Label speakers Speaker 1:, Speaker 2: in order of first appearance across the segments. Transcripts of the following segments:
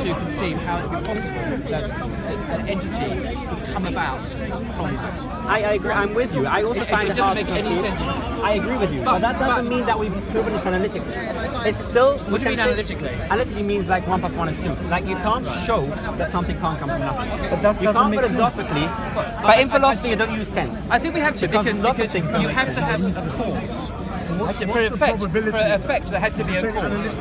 Speaker 1: to conceive how it would be possible that an entity would come about from that.
Speaker 2: I agree. I'm with you. I also find
Speaker 1: it
Speaker 2: it hard
Speaker 1: doesn't
Speaker 2: to
Speaker 1: make any
Speaker 2: conceive.
Speaker 1: sense.
Speaker 2: I agree with you, but that doesn't mean that we've proven it analytically. It's still.
Speaker 1: What do you mean analytically?
Speaker 2: Analytically means like 1 + 1 is 2. Like you can't show that something can't come from nothing.
Speaker 3: But that
Speaker 2: you
Speaker 3: doesn't
Speaker 2: can't
Speaker 3: make sense.
Speaker 2: philosophically. But in philosophy, you don't use sense.
Speaker 1: I think we have to
Speaker 2: Because
Speaker 1: because,
Speaker 2: lots of things don't
Speaker 1: you
Speaker 2: make
Speaker 1: have
Speaker 2: sense.
Speaker 1: to have a cause. For effect, there has to be a cause.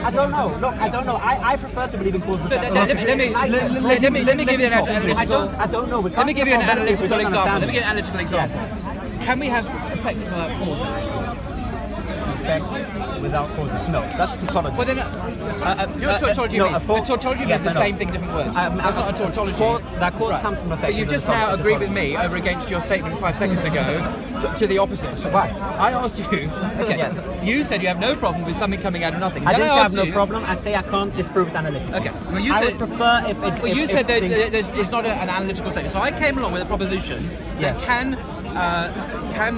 Speaker 2: I don't know. Look, I don't know. I prefer to believe in cause and effect.
Speaker 1: Let me give you an analytical.
Speaker 2: I don't know.
Speaker 1: Let me give you an analytical example.
Speaker 2: understand
Speaker 1: Let me give you an analytical example.
Speaker 2: Yes.
Speaker 1: Can we have effects without causes?
Speaker 2: Effects without causes. No, that's tautology.
Speaker 1: Well then, you're a tautology.
Speaker 2: no,
Speaker 1: mean.
Speaker 2: a for-
Speaker 1: Tautology means
Speaker 2: yes,
Speaker 1: the
Speaker 2: I know.
Speaker 1: same thing, different words. That's not a tautology.
Speaker 2: That cause comes from effect.
Speaker 1: But you've just now agreed with me over against your statement 5 seconds ago to the opposite.
Speaker 2: Why?
Speaker 1: I asked you. Okay.
Speaker 2: Yes.
Speaker 1: You said you have no problem with something coming out of nothing.
Speaker 2: I
Speaker 1: Then
Speaker 2: didn't say I have
Speaker 1: asked
Speaker 2: no
Speaker 1: you-
Speaker 2: problem. I say I can't disprove it analytically.
Speaker 1: Okay. Well, you
Speaker 2: I
Speaker 1: said.
Speaker 2: would prefer if it.
Speaker 1: Well,
Speaker 2: if,
Speaker 1: you
Speaker 2: if
Speaker 1: said
Speaker 2: things-
Speaker 1: it's not an analytical statement. So I came along with a proposition
Speaker 2: Yes.
Speaker 1: that can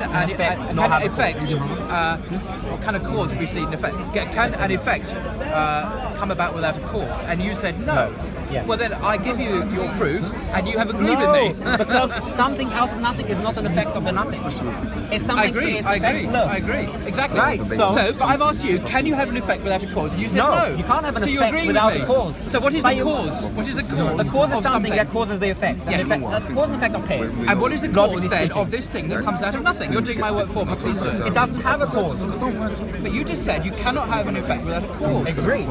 Speaker 1: an
Speaker 2: effect not have a
Speaker 1: effect or can a cause precede an effect? Can an effect come about without a cause? And you said no.
Speaker 2: Yes.
Speaker 1: Well, then I give you your proof, and you have agreed
Speaker 2: No,
Speaker 1: with me.
Speaker 2: because something out of nothing is not an effect of the nothing. It's something
Speaker 1: I agree.
Speaker 2: creates
Speaker 1: I
Speaker 2: effect
Speaker 1: agree.
Speaker 2: plus.
Speaker 1: I agree. Exactly.
Speaker 2: Right, so-
Speaker 1: but I've asked you, can you have an effect without a cause? And you said
Speaker 2: No,
Speaker 1: no.
Speaker 2: you can't have an
Speaker 1: so you
Speaker 2: effect
Speaker 1: agree
Speaker 2: without
Speaker 1: with me.
Speaker 2: a cause.
Speaker 1: So what is
Speaker 2: But
Speaker 1: the
Speaker 2: you-
Speaker 1: cause? What is the cause?
Speaker 2: A cause is
Speaker 1: of
Speaker 2: something that causes the effect.
Speaker 1: Yes.
Speaker 2: A cause and effect are pairs.
Speaker 1: And what is the
Speaker 2: Logically
Speaker 1: cause then
Speaker 2: speaking.
Speaker 1: of this thing that comes out of nothing? You're doing my work for me, please do.
Speaker 2: It doesn't have a cause.
Speaker 1: But you just said you cannot have an effect without a cause.
Speaker 2: Agree.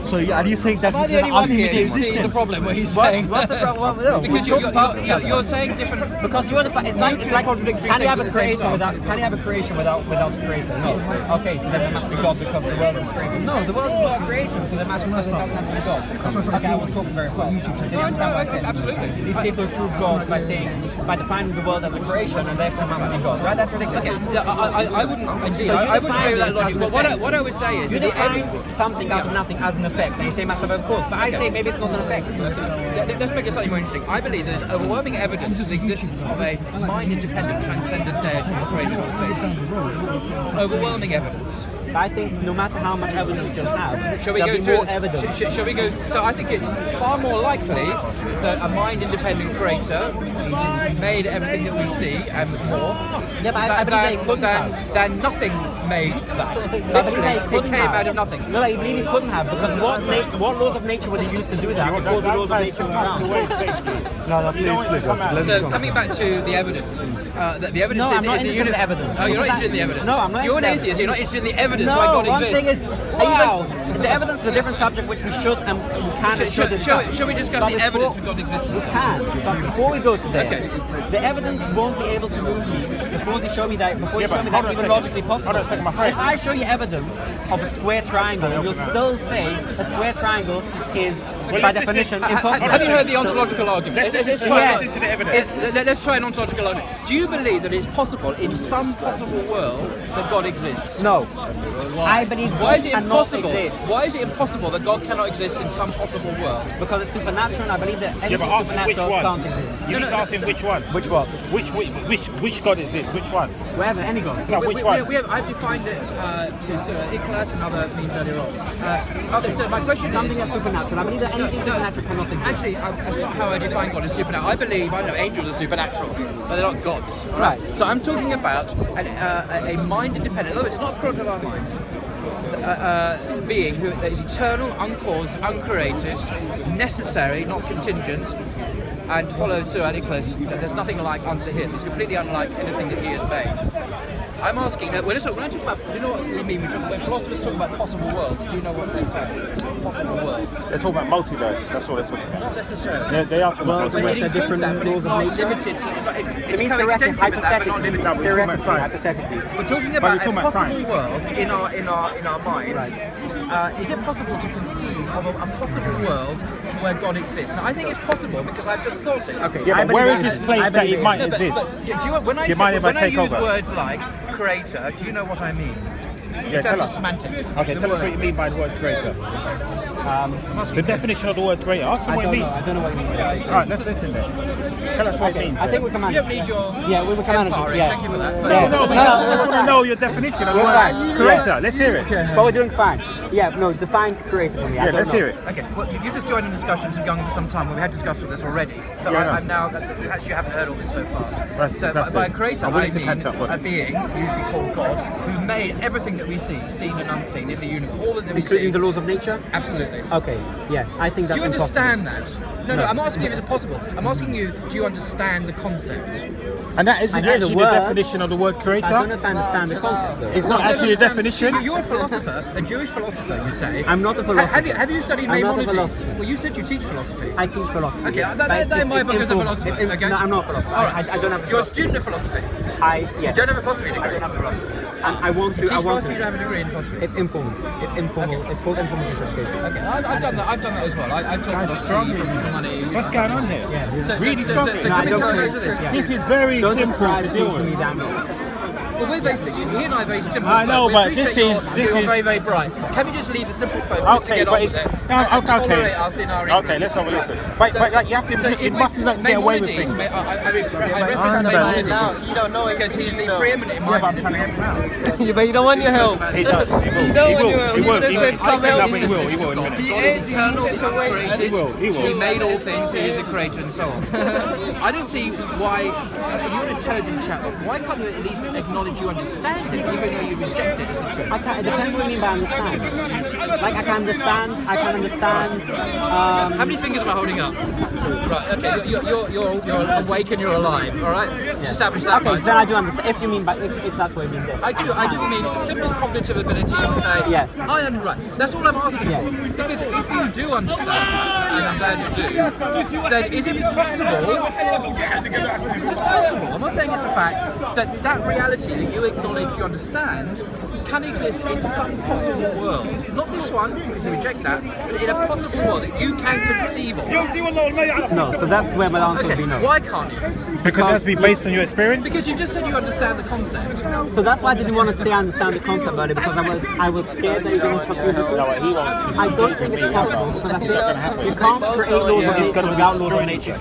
Speaker 3: So are you saying that
Speaker 1: Am I
Speaker 3: it's
Speaker 1: the
Speaker 3: an
Speaker 1: only one here
Speaker 3: unlimited
Speaker 1: who sees the
Speaker 3: existence?
Speaker 1: problem where he's saying?
Speaker 2: What's the problem? Well, no,
Speaker 1: Because
Speaker 2: we're talking past each other.
Speaker 1: you're saying different.
Speaker 2: Because you're the it's like
Speaker 1: contradictory
Speaker 2: can you have a
Speaker 1: things at the same
Speaker 2: creator
Speaker 1: time.
Speaker 2: without a creation without a creator? No. Okay, so then there must be God because the world was created. No, the world is not a creation, so there must doesn't have to be God. Okay, I was talking very fast. Did you understand what I said?
Speaker 1: Absolutely.
Speaker 2: These people prove God by defining the world as a creation and therefore must be God. Right? That's ridiculous.
Speaker 1: Yeah, I wouldn't. Indeed,
Speaker 2: So you
Speaker 1: I wouldn't
Speaker 2: define
Speaker 1: agree with that
Speaker 2: this
Speaker 1: logic.
Speaker 2: as
Speaker 1: But
Speaker 2: an
Speaker 1: what
Speaker 2: effect.
Speaker 1: I would say is
Speaker 2: You
Speaker 1: that
Speaker 2: define something out of nothing as an effect, and you say must have a cause. But I say maybe it's not an effect.
Speaker 1: Let's make it slightly more interesting. I believe there's overwhelming evidence of the existence of a mind-independent, transcendent deity who created all things. Overwhelming evidence.
Speaker 2: I think no matter how much evidence you'll have,
Speaker 1: Shall we
Speaker 2: there'll
Speaker 1: go
Speaker 2: be
Speaker 1: through?
Speaker 2: more evidence.
Speaker 1: Shall we go? So I think it's far more likely that a mind-independent creator made everything that we see and more.
Speaker 2: Yeah, but I believe they couldn't have.
Speaker 1: than nothing made that.
Speaker 2: I believe
Speaker 1: Literally,
Speaker 2: they
Speaker 1: it
Speaker 2: couldn't
Speaker 1: came
Speaker 2: have.
Speaker 1: out of nothing.
Speaker 2: No, I believe he couldn't have because what laws of nature would he use to do that before the laws of nature were around?
Speaker 3: No, please.
Speaker 1: So coming back to the evidence, the evidence
Speaker 2: No,
Speaker 1: is,
Speaker 2: I'm not
Speaker 1: is a
Speaker 2: interested in
Speaker 1: uni-
Speaker 2: the evidence.
Speaker 1: Oh, you're not
Speaker 2: Because
Speaker 1: interested in the evidence.
Speaker 2: No, I'm not
Speaker 1: You're an
Speaker 2: interested in
Speaker 1: atheist. You're not interested in the evidence
Speaker 2: No,
Speaker 1: why God
Speaker 2: what I'm
Speaker 1: exists.
Speaker 2: saying is,
Speaker 1: Wow.
Speaker 2: the evidence is a different subject which we should and we can and should discuss.
Speaker 1: Shall we discuss
Speaker 2: But
Speaker 1: the
Speaker 2: before-
Speaker 1: evidence of God's existence?
Speaker 2: We can, but before we go to there,
Speaker 1: Okay.
Speaker 2: the evidence won't be able to move me before you show me that. Before you
Speaker 4: Yeah,
Speaker 2: show me
Speaker 4: but hold
Speaker 2: that's
Speaker 4: on a
Speaker 2: even
Speaker 4: second.
Speaker 2: logically possible.
Speaker 4: Hold on a second, my friend.
Speaker 2: If I show you evidence of a square triangle, you'll still say a square triangle is by
Speaker 4: let's
Speaker 2: definition
Speaker 4: listen-
Speaker 2: impossible.
Speaker 1: Have you heard the ontological argument?
Speaker 4: Let's
Speaker 1: try
Speaker 2: yes.
Speaker 4: listen to the evidence.
Speaker 1: Let's try an ontological argument. Do you believe that it's possible in some possible world that God exists?
Speaker 2: No, I believe
Speaker 1: Why
Speaker 2: God
Speaker 1: is it
Speaker 2: cannot
Speaker 1: impossible?
Speaker 2: exist
Speaker 1: Why is it impossible that God cannot exist in some possible world?
Speaker 2: because it's supernatural, and I believe that
Speaker 4: Yeah,
Speaker 2: anything
Speaker 4: but ask him which
Speaker 2: supernatural
Speaker 4: one.
Speaker 2: can't exist.
Speaker 4: You need to ask him which one.
Speaker 2: Which what?
Speaker 4: Which God is this? Which one?
Speaker 2: Wherever, any God.
Speaker 4: No, which one?
Speaker 1: I've defined it through Ikhlas and other means earlier on. So my question
Speaker 2: Something
Speaker 1: is...
Speaker 2: that's supernatural. I believe that anything supernatural cannot exist.
Speaker 1: Actually, that's not how I define God as supernatural. I believe, I know, angels are supernatural, but they're not gods.
Speaker 2: Right.
Speaker 1: So I'm talking about a mind-independent, in other words, it's not a product of our minds, being who that is eternal, uncaused, uncreated, necessary, not contingent, and follows Surah Al-Ikhlas, that there's nothing like unto him. It's completely unlike anything that he has made. I'm asking, when I talk about, do you know what we mean? When philosophers talk about possible worlds, do you know what they're saying? Possible worlds.
Speaker 4: They're talking about multiverse. That's what they're talking about.
Speaker 1: Not necessarily.
Speaker 4: They are talking about
Speaker 1: But
Speaker 4: multiverse.
Speaker 1: it includes
Speaker 2: different
Speaker 1: that, but it's
Speaker 2: laws of
Speaker 1: not
Speaker 2: nature.
Speaker 1: limited. So it's
Speaker 2: means
Speaker 1: coextensive with that, but not limited.
Speaker 2: Theoretically, hypothetically.
Speaker 1: We're talking
Speaker 4: But
Speaker 1: about
Speaker 4: you're talking
Speaker 1: a
Speaker 4: about
Speaker 1: possible
Speaker 4: science.
Speaker 1: world in our minds. Is it possible to conceive of a possible world where God exists? Now, I think it's possible because I've just thought it.
Speaker 2: Okay.
Speaker 4: Yeah,
Speaker 2: I
Speaker 4: but where
Speaker 2: believe
Speaker 4: is
Speaker 2: it.
Speaker 4: this place
Speaker 2: I
Speaker 4: that
Speaker 2: believe
Speaker 4: it might
Speaker 1: No, but
Speaker 4: exist?
Speaker 1: do you, when I,
Speaker 4: Do you mind if I
Speaker 1: when I
Speaker 4: take
Speaker 1: use
Speaker 4: over?
Speaker 1: words like creator, do you know what I mean? In
Speaker 4: Yeah,
Speaker 1: terms
Speaker 4: tell
Speaker 1: of
Speaker 4: us.
Speaker 1: semantics.
Speaker 4: Okay,
Speaker 1: the
Speaker 4: tell us
Speaker 1: word.
Speaker 4: what you mean by the word creator.
Speaker 1: I'm asking
Speaker 4: The
Speaker 1: you.
Speaker 4: definition of the word creator. Ask him what it means.
Speaker 2: I don't know what you mean.
Speaker 4: Alright, let's listen then. Tell us what it means.
Speaker 2: I think we can manage.
Speaker 1: You don't need your
Speaker 2: Yeah, we can manage.
Speaker 1: empowering.
Speaker 2: Yeah.
Speaker 1: Thank you for that.
Speaker 2: Yeah.
Speaker 4: No, we want to know your definition of the
Speaker 2: We're
Speaker 4: word
Speaker 2: fine.
Speaker 4: creator. Let's hear it.
Speaker 2: But we're doing fine. Yeah, no, define creator for me. I
Speaker 4: Yeah,
Speaker 2: don't
Speaker 4: let's
Speaker 2: know.
Speaker 4: hear it.
Speaker 1: Okay, well, you just joined in discussions of Young for some time, but we had discussed all this already. So
Speaker 4: Yeah, I know.
Speaker 1: I'm now, perhaps you haven't heard all this so far.
Speaker 4: That's
Speaker 1: By a
Speaker 4: it.
Speaker 1: creator,
Speaker 4: I
Speaker 1: I
Speaker 4: wanted to
Speaker 1: mean
Speaker 4: catch up, but-
Speaker 1: a being, usually called God, who made everything that we see, seen and unseen in the universe, all that we
Speaker 2: Including
Speaker 1: see.
Speaker 2: the laws of nature?
Speaker 1: Absolutely.
Speaker 2: Okay, yes, I think that's
Speaker 1: Do you
Speaker 2: impossible.
Speaker 1: understand that? No, I'm not asking you if it's possible. I'm asking you, do you understand the concept?
Speaker 4: And that isn't
Speaker 2: I hear the
Speaker 4: actually the
Speaker 2: words.
Speaker 4: definition of the word creator.
Speaker 2: I don't know if I understand the concept though.
Speaker 4: It's not
Speaker 1: I don't
Speaker 4: actually a
Speaker 1: understand.
Speaker 4: definition.
Speaker 1: You're a philosopher, a Jewish philosopher, you say.
Speaker 2: I'm not a philosopher.
Speaker 1: Have you studied
Speaker 2: I'm not a
Speaker 1: Maimonides?
Speaker 2: philosopher.
Speaker 1: Well, you said you teach philosophy.
Speaker 2: I teach philosophy.
Speaker 1: Okay,
Speaker 2: yeah.
Speaker 1: that-
Speaker 2: But
Speaker 1: that in my book is a
Speaker 2: informal.
Speaker 1: philosopher,
Speaker 2: It's
Speaker 1: okay?
Speaker 2: No, I'm not a philosopher.
Speaker 1: All right.
Speaker 2: I don't have a
Speaker 1: You're a
Speaker 2: philosophy.
Speaker 1: student of philosophy.
Speaker 2: Yes.
Speaker 1: You don't have a philosophy degree.
Speaker 2: I don't have a philosophy. And I want to.
Speaker 1: Teach
Speaker 2: I want
Speaker 1: philosophy, you
Speaker 2: to.
Speaker 1: don't have a degree in philosophy.
Speaker 2: It's informal. It's informal.
Speaker 1: Okay.
Speaker 2: It's called informal Jewish education.
Speaker 1: Okay, I've done that. I've done that as well. I've taught philosophy for money.
Speaker 4: What's going on here?
Speaker 2: Yeah.
Speaker 1: So,
Speaker 4: Really
Speaker 1: so,
Speaker 4: struggling.
Speaker 1: so
Speaker 2: No,
Speaker 1: can
Speaker 2: I
Speaker 1: we
Speaker 2: don't
Speaker 1: go
Speaker 2: think-
Speaker 1: to this?
Speaker 2: yeah.
Speaker 4: This is very
Speaker 2: Don't
Speaker 4: simple
Speaker 2: describe
Speaker 4: to
Speaker 2: things
Speaker 4: deal
Speaker 2: to me,
Speaker 4: with.
Speaker 2: Daniel.
Speaker 1: Well, we're basically, he and I are very simple
Speaker 4: I know,
Speaker 1: folk. We
Speaker 4: but
Speaker 1: appreciate
Speaker 4: this
Speaker 1: you're
Speaker 4: is-
Speaker 1: very, very bright. Can we just leave the simple folk just to
Speaker 4: Okay,
Speaker 1: get
Speaker 4: but
Speaker 1: on
Speaker 4: it's
Speaker 1: with it?
Speaker 4: no,
Speaker 1: and
Speaker 4: okay.
Speaker 1: tolerate us in our
Speaker 4: Okay,
Speaker 1: ignorance?
Speaker 4: let's have a listen. But like you have to,
Speaker 1: if
Speaker 4: it
Speaker 1: we-
Speaker 4: must not get away with
Speaker 1: Maimonides,
Speaker 4: things.
Speaker 1: I reference
Speaker 4: understand.
Speaker 1: Maimonides
Speaker 5: You don't know it
Speaker 1: because he's the preeminent in my view.
Speaker 5: but you don't want your help.
Speaker 4: He does. He will.
Speaker 5: You don't
Speaker 4: He
Speaker 5: want
Speaker 4: will.
Speaker 5: your help.
Speaker 4: He
Speaker 5: You
Speaker 4: will.
Speaker 5: would have
Speaker 4: He
Speaker 5: said,
Speaker 4: will.
Speaker 5: come
Speaker 4: I
Speaker 5: help
Speaker 4: think
Speaker 5: me.
Speaker 4: he will. He will. in a minute.
Speaker 1: God is eternal, uncreated.
Speaker 4: He will. He will.
Speaker 1: He made all things. He is the creator, and so on. I don't see why. You're an intelligent chap. Why can't you at least acknowledge you understand it, even though you reject it as the truth?
Speaker 2: I can, it depends what you mean by understand. Like I can understand.
Speaker 1: How many fingers am I holding up? Right. Okay. You're awake and you're alive. All right. Establish that.
Speaker 2: Okay,
Speaker 1: much.
Speaker 2: so then I do understand. If you mean by if that's what you mean. Yes.
Speaker 1: I do. I just mean simple cognitive ability to say.
Speaker 2: Yes.
Speaker 1: Right. That's all I'm asking
Speaker 2: Yeah.
Speaker 1: for. Because if you do understand, and I'm glad you do, then is it possible? Just possible. I'm not saying it's a fact that reality that you acknowledge, you understand, can exist in some possible world. Not this one, because you reject that, but in a possible world that you can conceive of.
Speaker 2: No, so that's where my answer would be no.
Speaker 1: Why can't you?
Speaker 4: Because it has to be based on your experience.
Speaker 1: Because you just said you understand the concept.
Speaker 2: So that's why I didn't want to say I understand the concept about it because I was scared that you're going to confuse it. I don't think it's possible because I think you can't create laws of nature without laws of nature.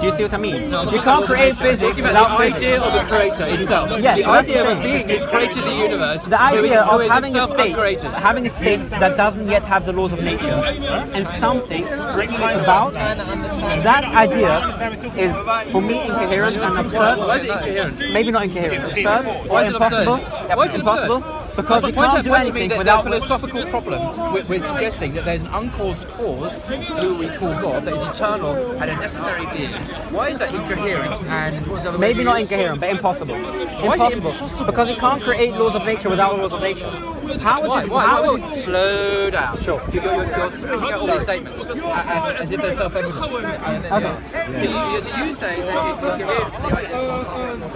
Speaker 2: Do you see what I mean? You can't create physics without
Speaker 1: the
Speaker 2: physics.
Speaker 1: idea of the creator itself.
Speaker 2: Yes,
Speaker 1: the
Speaker 2: but that's
Speaker 1: idea
Speaker 2: the
Speaker 1: of a
Speaker 2: thing.
Speaker 1: being who created the universe.
Speaker 2: The idea
Speaker 1: who
Speaker 2: of
Speaker 1: is
Speaker 2: having a
Speaker 1: itself
Speaker 2: state,
Speaker 1: uncreated.
Speaker 2: that doesn't yet have the laws of nature, and something bringing it about, that idea is for me incoherent and absurd.
Speaker 1: Why is it incoherent?
Speaker 2: Maybe not incoherent, absurd or
Speaker 1: Why is it
Speaker 2: impossible.
Speaker 1: absurd?
Speaker 2: Yeah,
Speaker 1: Why is it
Speaker 2: impossible
Speaker 1: absurd?
Speaker 2: because you
Speaker 1: Point
Speaker 2: can't do
Speaker 1: to me
Speaker 2: anything
Speaker 1: that
Speaker 2: without.
Speaker 1: the philosophical problem with suggesting that there's an uncaused cause, who we call God, that is eternal and a necessary being. Why is that incoherent and what's the other word
Speaker 2: Maybe
Speaker 1: you
Speaker 2: not
Speaker 1: use?
Speaker 2: incoherent, but impossible.
Speaker 1: Why is it impossible?
Speaker 2: Because you can't create laws of nature without laws of nature. How would you? How would you?
Speaker 1: Slow down.
Speaker 2: Sure.
Speaker 1: You're spitting out all these statements as if they're self-evident.
Speaker 2: Okay.
Speaker 1: So you say that it's incoherent for the idea of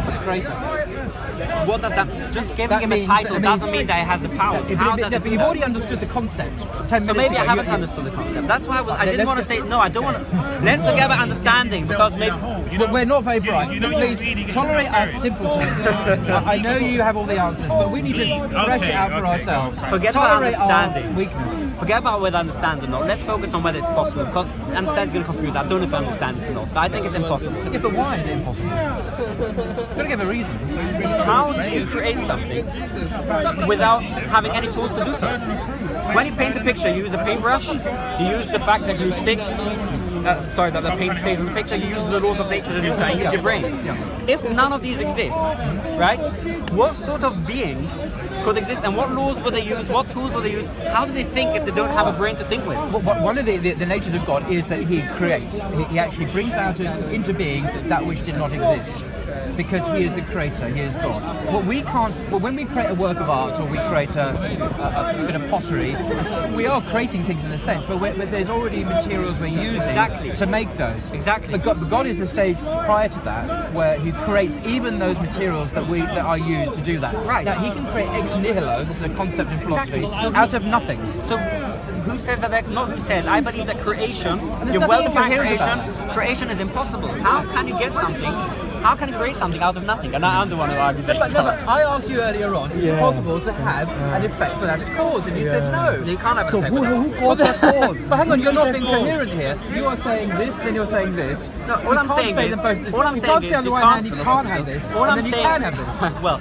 Speaker 1: the creator.
Speaker 2: What does that? Just giving
Speaker 1: That
Speaker 2: him
Speaker 1: means-
Speaker 2: a title
Speaker 1: that
Speaker 2: doesn't
Speaker 1: means-
Speaker 2: mean that it has the powers. How does it?
Speaker 1: But you've already understood the concept 10
Speaker 2: So
Speaker 1: minutes
Speaker 2: maybe I
Speaker 1: ago.
Speaker 2: haven't understood the concept. That's why I didn't
Speaker 1: let's
Speaker 2: want to
Speaker 1: get-
Speaker 2: say no. I don't want to. Let's forget about understanding because maybe.
Speaker 1: But we're not very bright. Please tolerate us simpletons. I know you have all the answers, but we need to thresh it out for ourselves.
Speaker 2: Forget about
Speaker 1: Tolerate our
Speaker 2: understanding.
Speaker 1: weakness.
Speaker 2: Forget about whether I understand or not. Let's focus on whether it's possible because understand is going to confuse. I don't know if I understand it or not, but I think it's impossible.
Speaker 1: Yeah, but why is it impossible? You've got to give a reason.
Speaker 2: How do you create something without having any tools to do so? When you paint a picture, you use a paintbrush, you use the fact that glue sticks, that the paint stays on the picture, you use the laws of nature to do so, and use your brain. If none of these exist, right, what sort of being could exist and what laws will they use, what tools will they use, how do they think if they don't have a brain to think with?
Speaker 1: One of the natures of God is that He creates. He actually brings out into being that which did not exist. Because He is the creator, He is God. What we can't, well, when we create a work of art or we create a bit of pottery, we are creating things in a sense, but there's already materials we're using
Speaker 2: Exactly.
Speaker 1: to make those.
Speaker 2: Exactly.
Speaker 1: But God is the stage prior to that where He creates even those materials that are used to do that.
Speaker 2: Right.
Speaker 1: Now He can create ex nihilo. This is a concept in philosophy.
Speaker 2: Exactly. So
Speaker 1: out of nothing.
Speaker 2: So who says that? Not who says. I believe that creation,
Speaker 1: there's
Speaker 2: your
Speaker 1: nothing
Speaker 2: well-defined
Speaker 1: incoherent about
Speaker 2: creation is impossible. How can you get something How can he create something out of nothing? And I'm the one who argues that.
Speaker 1: But I asked you earlier on, is it possible to have an effect without a cause? And you said no.
Speaker 2: You can't have
Speaker 3: So
Speaker 2: an effect with
Speaker 3: who
Speaker 2: that.
Speaker 3: caused that cause?
Speaker 1: But hang on, you're not being coherent here. You are saying this, then you're saying this.
Speaker 2: No, all
Speaker 1: You
Speaker 2: I'm
Speaker 1: can't
Speaker 2: saying
Speaker 1: say
Speaker 2: is,
Speaker 1: them both.
Speaker 2: all I'm
Speaker 1: you
Speaker 2: saying
Speaker 1: can't
Speaker 2: is,
Speaker 1: say on the
Speaker 2: you
Speaker 1: one
Speaker 2: can't-
Speaker 1: hand you can't have this,
Speaker 2: All
Speaker 1: and
Speaker 2: I'm
Speaker 1: then you
Speaker 2: saying,
Speaker 1: can have this.
Speaker 2: well,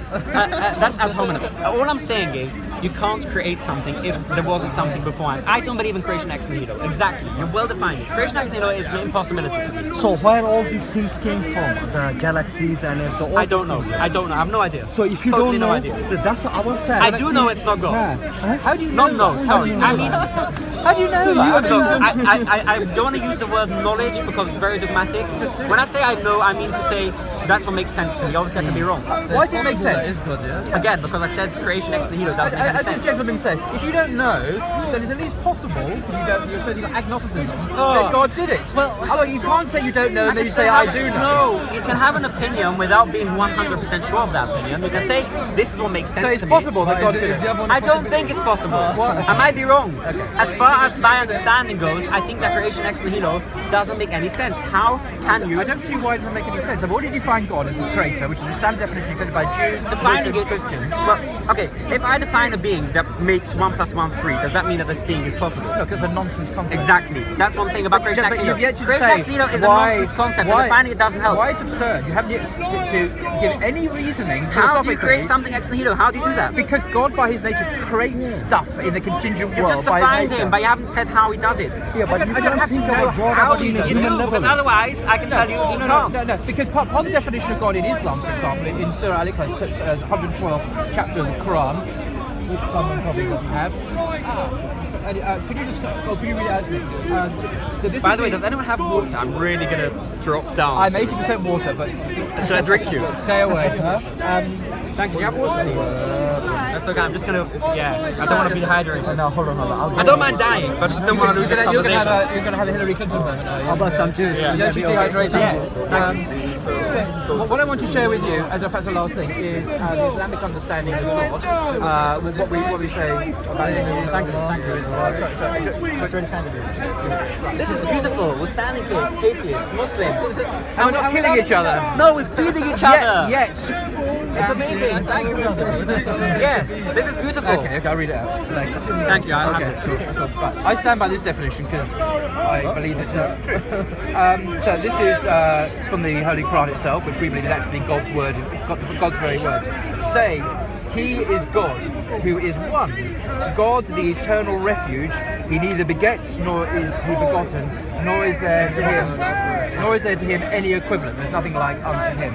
Speaker 2: that's ad hominem. All I'm saying is, you can't create something if there wasn't something beforehand. I don't believe in creation ex nihilo. Exactly, you're well defined. Creation ex nihilo is an impossibility to me.
Speaker 3: So where all these things came from, the galaxies and the all
Speaker 2: I don't
Speaker 3: these
Speaker 2: know.
Speaker 3: things.
Speaker 2: I don't know. I have no idea.
Speaker 3: So if you
Speaker 2: Totally
Speaker 3: don't know,
Speaker 2: no idea.
Speaker 3: that's our fact.
Speaker 2: I do know it's not God.
Speaker 1: How do you
Speaker 2: Not
Speaker 1: know?
Speaker 2: no, sorry. I mean,
Speaker 1: How do you know that?
Speaker 2: look, I don't want to use the word knowledge because it's very dogmatic. When I say I know, I mean to say that's what makes sense to me. Obviously, I can be wrong.
Speaker 1: Why does it make sense?
Speaker 2: Again, because I said creation ex nihilo doesn't make any
Speaker 1: As this
Speaker 2: sense.
Speaker 1: gentleman said, if you don't know, then it's at least possible, because you're supposed to got agnosticism,
Speaker 2: Oh.
Speaker 1: that God did it.
Speaker 2: Well-
Speaker 1: Otherwise, you can't say you don't know, and then you
Speaker 2: can
Speaker 1: say,
Speaker 2: still
Speaker 1: I
Speaker 2: have-
Speaker 1: do know.
Speaker 2: No, you can have an opinion without being 100% sure of that opinion. You can say this is what makes sense
Speaker 1: So it's
Speaker 2: to
Speaker 1: possible
Speaker 2: me.
Speaker 1: that God did it.
Speaker 2: I don't think it's possible. I might be wrong. As far as my understanding goes, I think that creation ex nihilo doesn't make any sense. How can you
Speaker 1: I don't see why it doesn't make any sense. I've already defined God as the creator, which is the standard definition accepted by Jews,
Speaker 2: defining
Speaker 1: Muslims,
Speaker 2: it?
Speaker 1: Christians.
Speaker 2: Well, okay, if I define a being that makes 1 + 1 3, does that mean that this being is possible?
Speaker 1: Look, it's a nonsense concept.
Speaker 2: Exactly. That's what I'm saying about creation
Speaker 1: Yeah,
Speaker 2: ex
Speaker 1: but
Speaker 2: nihilo.
Speaker 1: you've yet to
Speaker 2: Creation
Speaker 1: say
Speaker 2: ex nihilo is a
Speaker 1: why-
Speaker 2: nonsense concept,
Speaker 1: why-
Speaker 2: and defining it doesn't help.
Speaker 1: Why it's absurd. You haven't yet to give any reasoning.
Speaker 2: How do you
Speaker 1: philosophically,
Speaker 2: create something ex nihilo? How do you do that?
Speaker 1: Because God, by His nature, creates stuff in the contingent
Speaker 2: You've
Speaker 1: world.
Speaker 2: just
Speaker 1: by his
Speaker 2: defined
Speaker 1: nature.
Speaker 2: him, but you haven't said how he does it.
Speaker 3: Yeah, but you
Speaker 1: I don't have to
Speaker 3: think
Speaker 1: know
Speaker 3: about God
Speaker 1: how
Speaker 3: about
Speaker 1: he
Speaker 3: in a
Speaker 1: does
Speaker 2: You
Speaker 1: it.
Speaker 3: human
Speaker 2: do,
Speaker 3: level.
Speaker 2: because otherwise I can tell you he can't.
Speaker 1: No, because part of the definition of God in Islam, for example, in Surah Al-Ikhlas, 112 chapter of the Quran, which someone probably doesn't have. Could you just, could you read it out to me? So this
Speaker 2: By
Speaker 1: is
Speaker 2: the way, does anyone have water? I'm really gonna drop down.
Speaker 1: I'm 80% water, but
Speaker 2: Should I drink you?
Speaker 1: stay away. Huh?
Speaker 2: Thank you. Do you have water? That's okay. I'm just gonna. Yeah. I don't want to be dehydrated.
Speaker 3: No, hold on.
Speaker 2: I don't mind dying, but just don't want to lose this
Speaker 1: You're going
Speaker 2: conversation.
Speaker 1: to have a Hillary Clinton moment. How
Speaker 3: about some juice?
Speaker 1: You don't should dehydrate.
Speaker 2: Yes.
Speaker 1: So, what I want to share with you, as perhaps the last thing, is the Islamic understanding of God. With what we say about it. Thank you. Sorry.
Speaker 2: This is beautiful. We're standing here, atheists, Muslims,
Speaker 1: And we're not killing each other.
Speaker 2: No, we're feeding each other.
Speaker 1: Yet.
Speaker 2: It's amazing. Yes, this is beautiful.
Speaker 1: Okay, I'll read it out.
Speaker 2: Thank you. I'll
Speaker 1: Okay,
Speaker 2: have it.
Speaker 1: cool. Right. I stand by this definition because I believe this is true. So this is from the Holy Quran itself, which we believe is actually God's word, God's very words. Say, He is God, who is one. God, the eternal refuge. He neither begets nor is He begotten, nor is there to Him any equivalent. There's nothing like unto Him.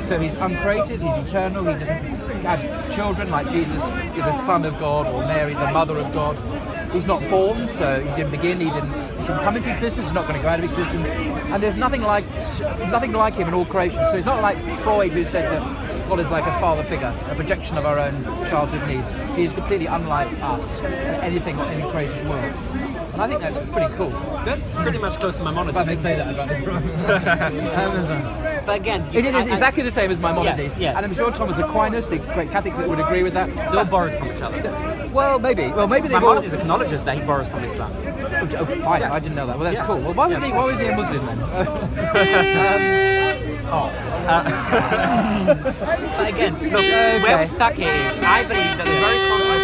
Speaker 1: So He's uncreated, He's eternal, He doesn't have children like Jesus is the Son of God or Mary's the Mother of God. He's not born, so He didn't begin, He didn't come into existence, He's not going to go out of existence. And there's nothing like Him in all creation. So it's not like Freud who said that God is like a father figure, a projection of our own childhood needs. He is completely unlike us, anything in the created world. And I think that's pretty cool.
Speaker 2: That's pretty much close to my
Speaker 1: If I may
Speaker 2: monotheism.
Speaker 1: say that about the
Speaker 2: But again,
Speaker 1: It is exactly the same as Maimonides.
Speaker 2: Yes.
Speaker 1: And I'm sure Thomas Aquinas, the great Catholic, would agree with that.
Speaker 2: They all borrowed from each other.
Speaker 1: Well, maybe they've all...
Speaker 2: Maimonides acknowledges that he borrows from Islam.
Speaker 1: Oh, fine, I didn't know that. Well, that's cool. Well, why was he a Muslim then?
Speaker 2: But again, look, where we're stuck here is, I believe that the very concept of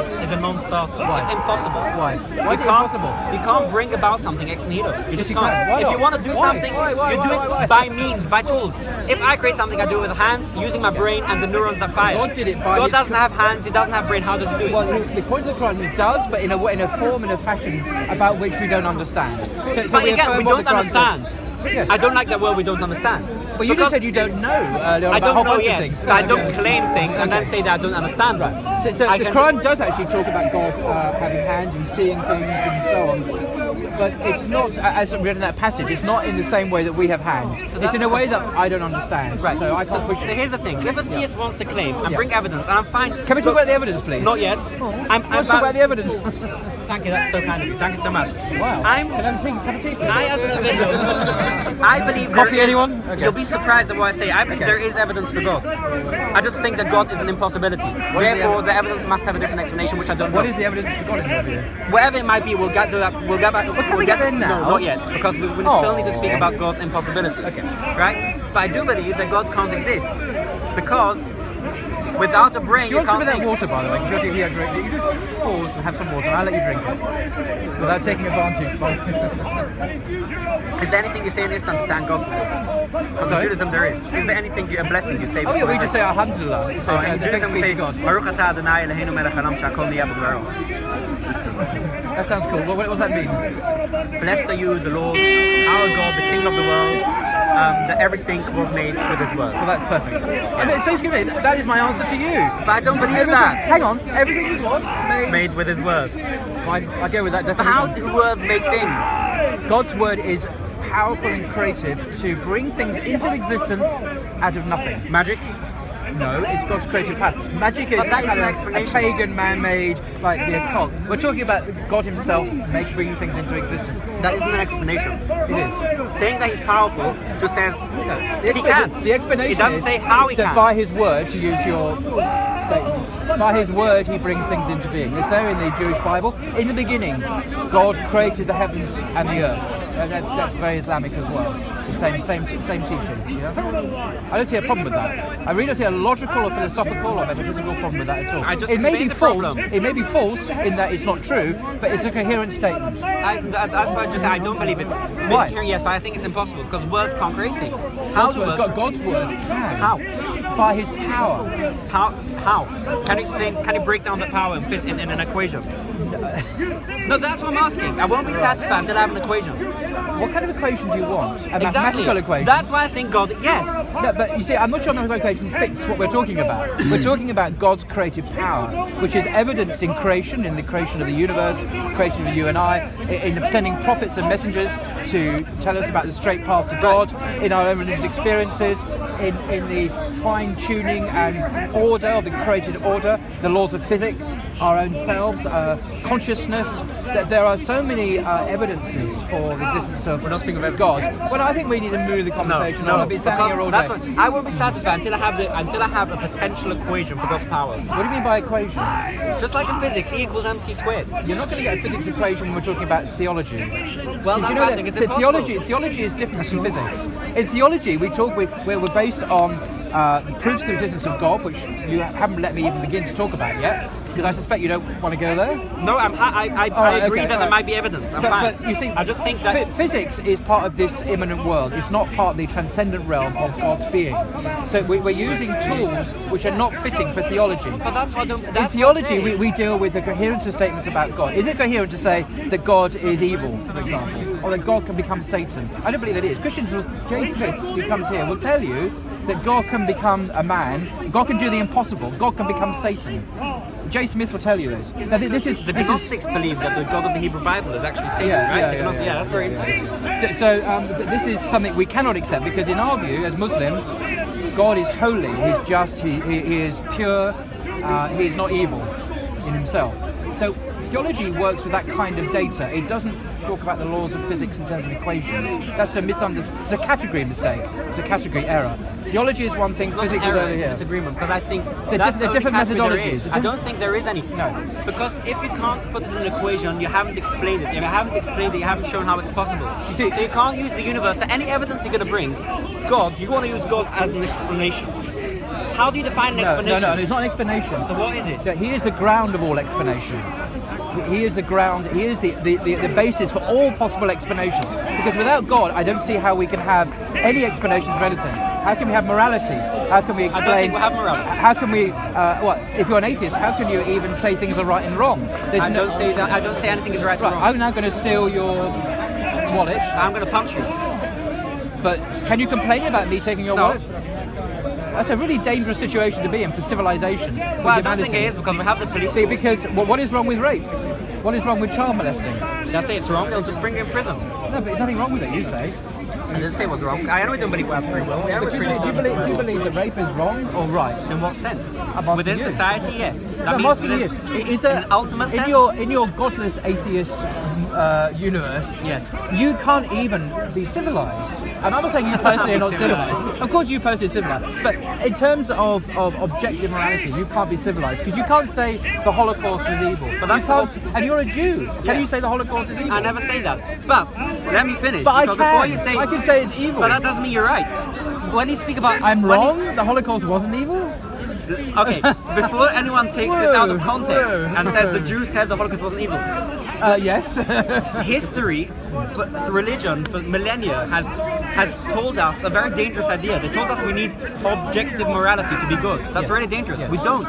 Speaker 2: creation is a non-starter. It's impossible.
Speaker 1: Why? Why is it
Speaker 2: can't,
Speaker 1: impossible?
Speaker 2: You can't bring about something ex nihilo. You just
Speaker 1: you
Speaker 2: can't.
Speaker 1: can. Why
Speaker 2: If
Speaker 1: not?
Speaker 2: you want to do
Speaker 1: Why?
Speaker 2: something,
Speaker 1: Why?
Speaker 2: you do it
Speaker 1: Why?
Speaker 2: by means, by tools. If I create something, I do it with hands, using my brain and the neurons that fire.
Speaker 1: God did it by
Speaker 2: God
Speaker 1: his-
Speaker 2: doesn't have hands, He doesn't have brain. How does He do it?
Speaker 1: Well, according to the Quran, he does, but in a form, in a fashion about which we don't understand. So
Speaker 2: But
Speaker 1: we
Speaker 2: again,
Speaker 1: affirm
Speaker 2: we
Speaker 1: what the
Speaker 2: don't
Speaker 1: Quran says.
Speaker 2: understand.
Speaker 1: Yes.
Speaker 2: I don't like that word, we don't understand.
Speaker 1: But you
Speaker 2: Because
Speaker 1: just said you don't know earlier on
Speaker 2: I
Speaker 1: about a whole
Speaker 2: don't know,
Speaker 1: bunch of
Speaker 2: yes,
Speaker 1: things.
Speaker 2: but I don't claim things and then say that I don't understand.
Speaker 1: Right. So
Speaker 2: I
Speaker 1: the
Speaker 2: can-
Speaker 1: Quran does actually talk about God having hands and seeing things and so on. But it's not, as read in that passage, it's not in the same way that we have hands. It's
Speaker 2: that's
Speaker 1: in a way that I don't understand.
Speaker 2: Right.
Speaker 1: So I can't push
Speaker 2: So
Speaker 1: it.
Speaker 2: here's the thing. If a theist wants to claim and
Speaker 1: Yeah.
Speaker 2: bring evidence, and I'm fine.
Speaker 1: Can we talk about the evidence, please?
Speaker 2: Not yet. I'm
Speaker 1: Let's talk about the evidence.
Speaker 2: Thank you. That's so kind of you. Thank you so much.
Speaker 1: Wow.
Speaker 2: I'm.
Speaker 1: Can I have a cup of tea, please?
Speaker 2: I, as an individual, I believe there
Speaker 1: Coffee,
Speaker 2: is-
Speaker 1: anyone? Okay.
Speaker 2: You'll be surprised at what I say. I believe
Speaker 1: Okay.
Speaker 2: there is evidence for God. I just think that God is an impossibility. Therefore, the evidence must have a different explanation, which I don't know.
Speaker 1: What is the evidence for God in your view?
Speaker 2: Whatever it might be, we'll get to that. We'll get back.
Speaker 1: can we get there now?
Speaker 2: No, not yet, because we still need to speak about God's impossibility.
Speaker 1: Okay.
Speaker 2: Right? But I do believe that God can't exist because without a brain,
Speaker 1: Do you want some
Speaker 2: can't
Speaker 1: of that
Speaker 2: think.
Speaker 1: water, by the way? Because you're drink. You just pause and have some water, and I'll let you drink it without taking advantage.
Speaker 2: Is there anything you say in Islam to thank God for? Because in
Speaker 1: Sorry?
Speaker 2: Judaism there is. Is there anything, a blessing you say?
Speaker 1: Oh yeah,
Speaker 2: before
Speaker 1: we just say Alhamdulillah. We say,
Speaker 2: Oh, in
Speaker 1: thanks
Speaker 2: Judaism we
Speaker 1: be to
Speaker 2: say
Speaker 1: God.
Speaker 2: Baruch atah Adonai Eloheinu melech haolam she'akol nהיה b'dvaro.
Speaker 1: That sounds cool. What does that mean?
Speaker 2: Blessed are you, the Lord, our God, the King of the world, that everything was made with His words.
Speaker 1: Well, that's perfect. I mean, so excuse me, that is my answer to you.
Speaker 2: But I don't believe
Speaker 1: Everything,
Speaker 2: that.
Speaker 1: hang on, everything is what?
Speaker 2: Made with His words.
Speaker 1: Fine, I go with that
Speaker 2: But
Speaker 1: definition.
Speaker 2: how do words make things?
Speaker 1: God's word is powerful and creative to bring things into existence out of nothing.
Speaker 2: Magic?
Speaker 1: No, it's God's creative power. Magic is
Speaker 2: But that is
Speaker 1: kind
Speaker 2: an
Speaker 1: of
Speaker 2: explanation.
Speaker 1: a pagan, man-made, like the occult. We're talking about God Himself bringing things into existence.
Speaker 2: That isn't an explanation.
Speaker 1: It is.
Speaker 2: Saying that He's powerful just says
Speaker 1: No,
Speaker 2: He can.
Speaker 1: The explanation
Speaker 2: It doesn't
Speaker 1: is
Speaker 2: say how He
Speaker 1: that
Speaker 2: can.
Speaker 1: by His word, to use your statement, by His word He brings things into being. It's there in the Jewish Bible. In the beginning, God created the heavens and the earth. And that's very Islamic as well. The same teaching. You know? I don't see a problem with that. I really don't see a logical or philosophical or metaphysical problem with that at all.
Speaker 2: I just
Speaker 1: it may be
Speaker 2: explained the
Speaker 1: false.
Speaker 2: problem.
Speaker 1: It may be false in that it's not true, but it's a coherent statement.
Speaker 2: That's why I just say I don't believe it's.
Speaker 1: Why?
Speaker 2: Yes, but I think it's impossible because words can't create things. How do words?
Speaker 1: God's word can.
Speaker 2: How?
Speaker 1: By His power.
Speaker 2: How? Can you explain? Can you break down the power in an equation? No, that's what I'm asking. I won't be satisfied until I have an equation.
Speaker 1: What kind of equation do you want? A
Speaker 2: Exactly.
Speaker 1: mathematical equation?
Speaker 2: That's why I think God. Yes.
Speaker 1: No, but you see, I'm not sure a mathematical equation fits what we're talking about. We're talking about God's creative power, which is evidenced in creation, in the creation of the universe, creation of you and I, in sending prophets and messengers to tell us about the straight path to God, in our own religious experiences, in the fine-tuning and order of the created order, the laws of physics, our own selves, consciousness. That there are so many evidences for the existence of
Speaker 2: We're not speaking of
Speaker 1: God.
Speaker 2: evidences.
Speaker 1: Well, I think we need to move the conversation on.
Speaker 2: No,
Speaker 1: I'll be standing here all
Speaker 2: because
Speaker 1: day.
Speaker 2: that's what I won't be satisfied until I have a potential equation for God's powers.
Speaker 1: What do you mean by equation?
Speaker 2: Just like in physics, E equals mc squared.
Speaker 1: You're not going to get a physics equation when we're talking about theology.
Speaker 2: Well,
Speaker 1: Did
Speaker 2: that's
Speaker 1: you know
Speaker 2: why I
Speaker 1: that
Speaker 2: think it's
Speaker 1: the
Speaker 2: impossible.
Speaker 1: theology is different from physics. In theology, we're based on the proofs of the existence of God, which you haven't let me even begin to talk about yet, because I suspect you don't want to go there.
Speaker 2: No, I
Speaker 1: right,
Speaker 2: agree
Speaker 1: okay,
Speaker 2: that there
Speaker 1: right.
Speaker 2: might be evidence. I'm fine.
Speaker 1: But you see,
Speaker 2: I just think that
Speaker 1: physics is part of this immanent world. It's not part of the transcendent realm of God's being. So we're using tools which are not fitting for theology.
Speaker 2: But that's what I don't.
Speaker 1: In
Speaker 2: That's
Speaker 1: theology,
Speaker 2: what I'm
Speaker 1: we deal with the coherence of statements about God. Is it coherent to say that God is evil, for example, or that God can become Satan? I don't believe it is. Christians, Jay Smith, who comes here, will tell you that God can become a man. God can do the impossible. God can become Satan. Jay Smith will tell you this. Now, this is
Speaker 2: the Gnostics believe that the God of the Hebrew Bible is actually Satan, right? The Gnostics, that's very interesting.
Speaker 1: This is something we cannot accept because, in our view, as Muslims, God is holy. He's just. He is pure. He is not evil in himself. So theology works with that kind of data. It doesn't talk about the laws of physics in terms of equations. That's a misunderstanding. It's a category mistake. It's a category error. Theology is one thing.
Speaker 2: It's not
Speaker 1: Physics
Speaker 2: an
Speaker 1: is
Speaker 2: error,
Speaker 1: over
Speaker 2: it's a
Speaker 1: here.
Speaker 2: disagreement because I think
Speaker 1: They're
Speaker 2: that's the only
Speaker 1: different
Speaker 2: category there
Speaker 1: methodologies.
Speaker 2: is. I don't think there is any.
Speaker 1: No.
Speaker 2: Because if you can't put it in an equation, you haven't explained it. If you haven't explained it, you haven't shown how it's possible.
Speaker 1: You see-
Speaker 2: so you can't use the universe. So any evidence you're going to bring, God, you want to use God as an explanation. How do you define an explanation?
Speaker 1: No, it's not an explanation.
Speaker 2: So what is it?
Speaker 1: That he is the ground of all explanation. He is the ground, he is the basis for all possible explanations. Because without God, I don't see how we can have any explanations for anything. How can we have morality? How can we explain...
Speaker 2: I don't think we'll have morality.
Speaker 1: How can we... if you're an atheist, how can you even say things are right and wrong?
Speaker 2: I don't say that. I don't say anything is right or
Speaker 1: Right,
Speaker 2: wrong.
Speaker 1: I'm now going to steal your wallet,
Speaker 2: I'm going to punch you.
Speaker 1: but can you complain about me taking your
Speaker 2: No.
Speaker 1: wallet? That's a really dangerous situation to be in for civilization. For
Speaker 2: Well, I don't
Speaker 1: humanity.
Speaker 2: think it is because we have the police.
Speaker 1: See,
Speaker 2: force.
Speaker 1: because what is wrong with rape? What is wrong with child molesting?
Speaker 2: They'll say it's wrong. They'll just bring you in prison.
Speaker 1: No, but there's nothing wrong with it, you say.
Speaker 2: I didn't say it was wrong. I know we don't believe we have free will. We have
Speaker 1: But do you believe that rape is wrong or right?
Speaker 2: In what sense?
Speaker 1: asking
Speaker 2: Within
Speaker 1: you.
Speaker 2: society, yes. That
Speaker 1: I'm
Speaker 2: means
Speaker 1: asking you.
Speaker 2: within
Speaker 1: Is there,
Speaker 2: an ultimate sense.
Speaker 1: in your godless atheist universe,
Speaker 2: Yes.
Speaker 1: you can't even be civilized. And I'm not saying you personally are not civilized. Of course, you personally are civilized. But in terms of objective morality, you can't be civilized because you can't say the Holocaust was evil.
Speaker 2: But that's
Speaker 1: you
Speaker 2: the
Speaker 1: can't, and you're a Jew. Can you
Speaker 2: Yes.
Speaker 1: say the Holocaust is evil?
Speaker 2: I never say that. But let me finish.
Speaker 1: But I
Speaker 2: because
Speaker 1: can.
Speaker 2: before you say,
Speaker 1: I can say it's evil.
Speaker 2: but that doesn't mean you're right. when you speak about
Speaker 1: I'm
Speaker 2: when you-
Speaker 1: wrong. The Holocaust wasn't evil.
Speaker 2: Okay, before anyone takes this out of
Speaker 1: Whoa,
Speaker 2: context
Speaker 1: whoa,
Speaker 2: and says the Jews said the Holocaust wasn't evil,
Speaker 1: Yes.
Speaker 2: history, for religion, for millennia has told us a very dangerous idea. They told us we need objective morality to be good. That's really dangerous.
Speaker 1: Yes.
Speaker 2: We don't.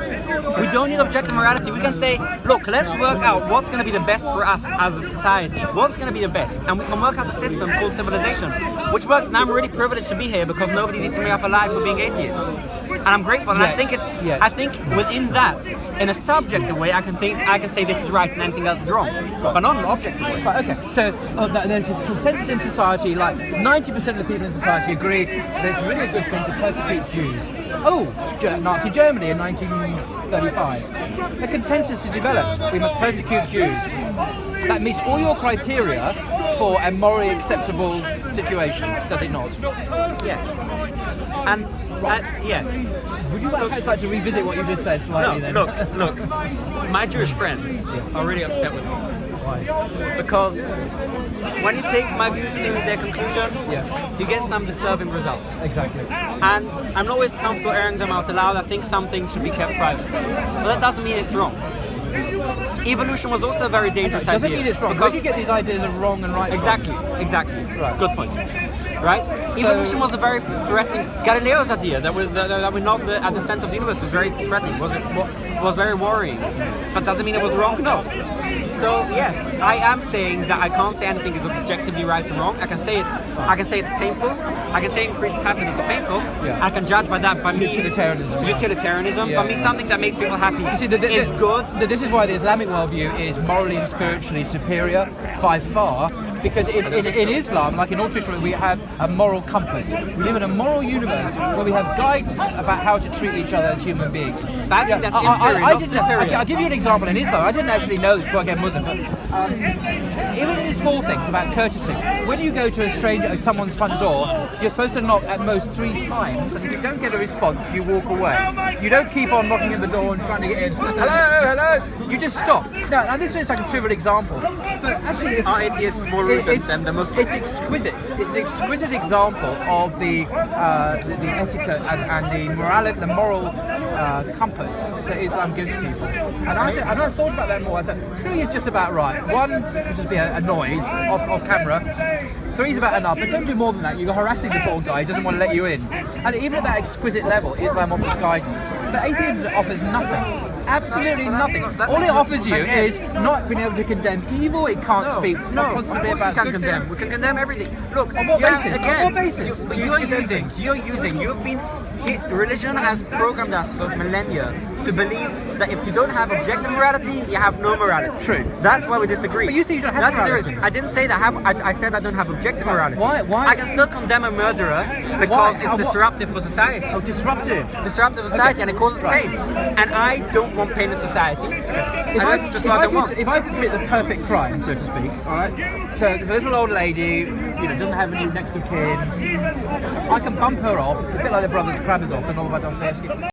Speaker 2: We don't need objective morality. We can say, look, let's work out what's going to be the best for us as a society. What's going to be the best, and we can work out a system called civilization, which works. And I'm really privileged to be here because nobody's eating me up alive for being atheist. And I'm grateful, and I
Speaker 1: Yes,
Speaker 2: think it's.
Speaker 1: yes.
Speaker 2: I think within that, in a subjective way, I can say this is right and anything else is wrong, but not in an objective way.
Speaker 1: Right, okay, so there's a consensus in society, like 90% of the people in society agree that it's really a good thing to persecute Jews. Oh, Nazi Germany in 1935. A consensus is developed. We must persecute Jews. That meets all your criteria for a morally acceptable situation, does it not?
Speaker 2: Yes. And yes.
Speaker 1: Would you like to revisit what you just said slightly then?
Speaker 2: Look. My Jewish friends are really upset with me.
Speaker 1: Why?
Speaker 2: Because when you take my views to their conclusion,
Speaker 1: Yes.
Speaker 2: you get some disturbing results.
Speaker 1: Exactly.
Speaker 2: And I'm not always comfortable airing them out aloud. I think some things should be kept private. But that doesn't mean it's wrong. Evolution was also a very dangerous
Speaker 1: Doesn't
Speaker 2: idea.
Speaker 1: mean it's wrong. Where
Speaker 2: Because
Speaker 1: do you get these ideas of wrong and right? from?
Speaker 2: Exactly.
Speaker 1: Right.
Speaker 2: Good point. Right? Evolution was a very threatening. Galileo's idea that we're not at the center of the universe was very threatening. Was very worrying. But doesn't mean it was wrong. No. So yes, I am saying that I can't say anything is objectively right or wrong. I can say it's painful. I can say it increases happiness or painful.
Speaker 1: Yeah.
Speaker 2: I can judge by that. By me,
Speaker 1: Utilitarianism.
Speaker 2: Utilitarianism.
Speaker 1: Yeah.
Speaker 2: By me, something that makes people happy
Speaker 1: You see,
Speaker 2: is good.
Speaker 1: This is why the Islamic worldview is morally and spiritually superior by far, because in Islam, like in all traditions, we have a moral compass. We live in a moral universe where we have guidance about how to treat each other as human beings.
Speaker 2: But I think that's inferior, not superior.
Speaker 1: I'll give you an example in Islam. I didn't actually know this before I became Muslim, but even in small things about courtesy, when you go to a stranger at someone's front door, you're supposed to knock at most 3 times, and if you don't get a response, you walk away. You don't keep on knocking at the door and trying to get in. Hello. You just stop. Now this is like a trivial example, but actually,
Speaker 2: Are atheists more rude than the Muslims?
Speaker 1: it's exquisite. It's an exquisite example of the etiquette and the morality, the moral compass that Islam gives people. And I thought about that more. I thought 3 is just about right. 1 would just be a noise off camera. 3 is about enough, but don't do more than that. You're harassing the poor guy, he doesn't want to let you in. And even at that exquisite level, Islam offers guidance. But atheism offers nothing. Absolutely nothing. All it offers you is not being able to condemn evil, it can't speak
Speaker 2: No, of
Speaker 1: constantly
Speaker 2: course we
Speaker 1: about
Speaker 2: can
Speaker 1: good
Speaker 2: condemn.
Speaker 1: things.
Speaker 2: We can condemn everything. Look,
Speaker 1: On what
Speaker 2: you have-
Speaker 1: basis?
Speaker 2: Again,
Speaker 1: On what basis?
Speaker 2: You've been. Religion has programmed us for millennia to believe that if you don't have objective morality, you have no morality.
Speaker 1: True.
Speaker 2: That's why we disagree.
Speaker 1: But you say you don't have
Speaker 2: That's what there is.
Speaker 1: morality.
Speaker 2: I didn't say that. I said I don't have objective morality.
Speaker 1: Why?
Speaker 2: I can still condemn a murderer because it's
Speaker 1: What?
Speaker 2: disruptive for society.
Speaker 1: Oh, disruptive.
Speaker 2: Disruptive for society,
Speaker 1: Okay.
Speaker 2: and it causes
Speaker 1: Right.
Speaker 2: pain. And I don't want pain in society. And that's just what I don't want.
Speaker 1: If I could commit the perfect crime, so to speak, all right. So there's a little old lady, doesn't have any next of kin. I can bump her off, a bit like the brothers Karamazov and all about Dostoevsky.